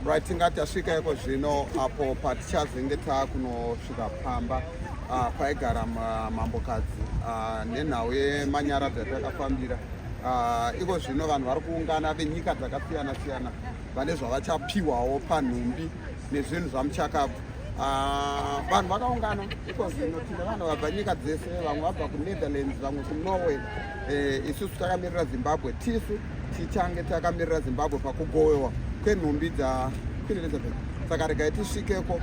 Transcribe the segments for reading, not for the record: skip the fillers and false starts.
Right, tingati tasvika iko zvino apo patichazenge takunosvika pamba paigara mambokadzi nenhau yemanyaradzi yatakafambira. Iko zvino vanhu vari kuungana venyika dzakasiyana-siyana vane zvavachapiwawo panhumbi nezvinhu zvamuchakabva. Vanhu vakaungana iko zvino tine vanhu vabva nyika dzese, vamwe vabva kuNetherlands, vamwe kuNorway. Isusu takamirira Zimbabwe, tisu tichange takamirira Zimbabwe pakugowewa kwenhumbi Queen Elizabeth. Saka regai tisvikeko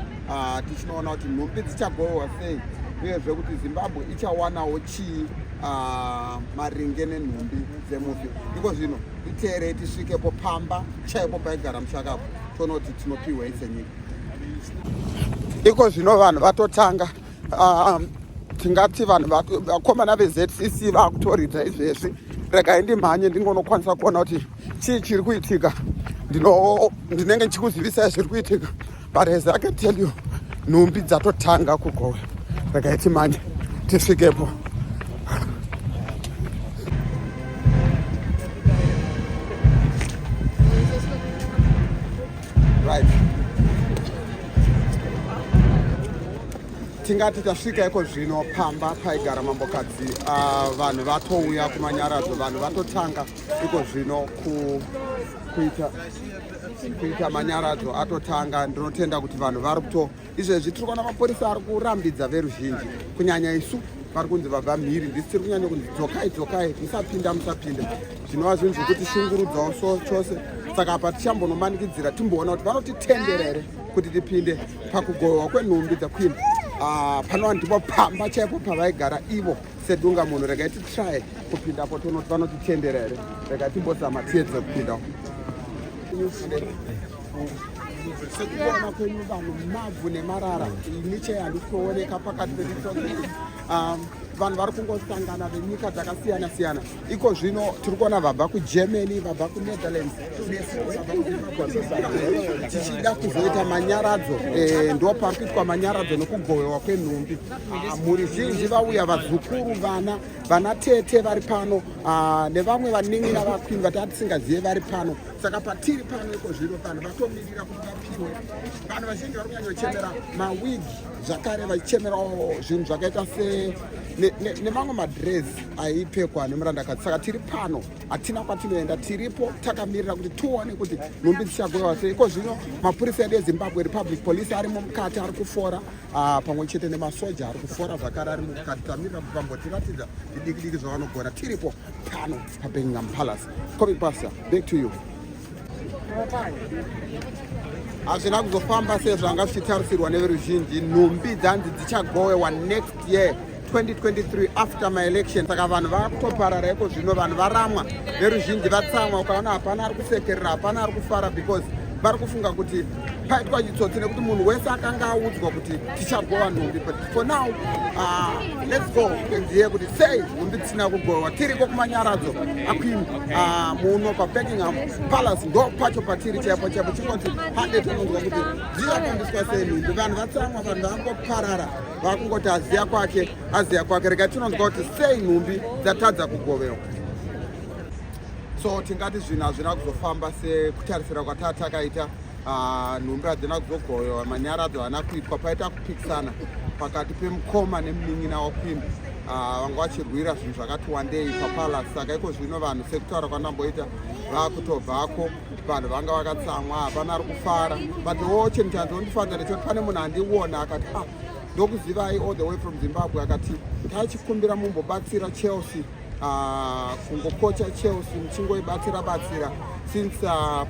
tichinoona kuti nhumbi dzichagowewa sei uyezve kuti Zimbabwe ichawanawo chii maringe nenhumbi dzemufi. Iko zvino iteerei tisvikepo pamba chaipo paigara muchakabva toona kuti tinopiwei senyika. Iko zvino vanhu vatotanga tingati vanhu vakomana veZCC vakutoridza izvezvi. Regai ndimhanye ndingonokwanisa kuona kuti chii chiri kuitika. Ndinenge ndichikuzivisai zviri kuitika, but as I can tell you, nhumbi dzatotanga kugowa. Regai timhanye tisvikepo. Right. Tingati tasvika iko zvino pamba paigara mambokadzi. Vanhu vatouya kumanyaradzo, vanhu vatotanga iko zvino kuita manyaradzo atotanga. Ndinotenda kuti vanhu vari kuto izvezvi tiri kuona mapurisa ari kurambidza veruzhinji, kunyanya isu vari kunzi vabva mhiri. Ndisi tiri kunyanya kunzi dzokai musapinda. Zvinova zvinhu zvekuti shungurudzawo chose. Saka apa tichambonomanikidzira timboona kuti vanotitendera here kuti tipinde pakugowewa kwenhumbi dzaQueen. Panova ndipo pamba chaipo pavaigara ivo sedunga munhu. Regai titry kupindapo toona kuti vanotitendera here. Regai timbozama tiedze kupindawo. Sekuona kwenyu vanhu mavhu nemarara miche handisi kuoneka pakati pemisongeri. Vanhu vari kungosangana venyika dzakasiyana-siyana. Iko zvino tiri kuona vabva kuGermany, vabva kuNetherlands, tichida kuzoita manyaradzo. Ndo pari kuitwa manyaradzo nokugowewa kwenhumbi. Mhuri zhinji vauya, vazukuru, vana tete vari pano, nevamwe vaningi navaQueen vatati tisingazive vari pano. Saka patiri pano iko zvino vanhu vatomirira kuti vapiwe. Vanhu vazhinji vari kunyanyochemera mawigi zvakare, vachichemerawo zvinhu zvakaita nemamwe madresi aipfekwa nemurandakadzi. Saka tiri pano, hatina kwatinoenda, tiripo takamirira kuti tione kuti nhumbi dzichagowewa sei. Iko zvino mapurisa edu eZimbabwe Republic Police arimo mukati ari kufora, pamwe chete nemasoja ari kufora zvakare ari mukati. Tamirira kuti vambotiratidza zvidiki zvavanogona. Tiripo pano paBuckingham Palace. Coming Pastor, back to you. Hazvina kuzofamba sezvanga zvichitarisirwa neveruzhinji. Nhumbi dzanzi dzichagowewa next year 2023 after my election. Saka vanhu vakutoparara iko zvino, vanhu varamwa, veruzhinji vatsamwa. Ukaona hapana ari kusekerera, hapana ari kufara, because vari kufunga kuti paitwa chitsotsi nekuti munhu wese akanga audzwa kuti tichagowa nhumbi. But for now, let's go and hear kuti sei nhumbi dzisina kugowewa. Tiriko kumanyaradzo aQueen muno paBuckingham Palace, ndo pacho patiri chaipo chingoti hande tinonzwa kuti dzirafambiswa sei nhumbi. Vanhu vatsamwa, vanhu vangoparara, vakungoti aziya kwake. Regai tinonzwa kuti sei nhumbi dzatadza kugowewa. So tingati zvinhu hazvina kuzofamba sekutarisira kwatatakaita. Nhumbi hadzina kuzogowewa, manyaradzo haana kuitwa. Paita kupikisana pakati pemukoma nemunin'ina waQueen. Vanga vachirwira zvinhu zvakati wandei paPalace. Saka iko zvino vanhu sekutaura kwandamboita vakutobvako, vanhu vanga vakatsamwa, hapana ari kufara. But chinhu chanzondifadza ndechoti pane munhu andiona akati ndokuzivai all the way from Zimbabwe, akati taichikumbira mumbobatsira Chelsea, kungokocha Chelsea muchingoibatsira since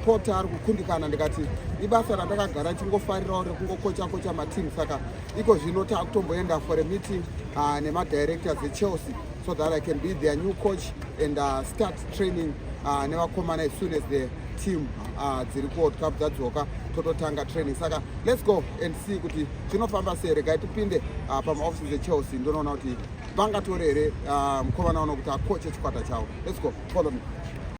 Potter ari kukundikana. Ndikati ibasa randakagara chingofarirawo rekungokocha matimu. Saka iko zvino takutomboenda for a meeting nemadirectors eChelsea so that I can be their new coach and start training nevakomana as soon as the team dziri kuWorld Cup dzadzoka tototanga training. Saka let's go and see kuti zvinofamba sei. Regai tipinde pamaoffices eChelsea ndonoona kuti vangatore here mukomana uno kuti akoche chikwata chavo. Let's go, follow me.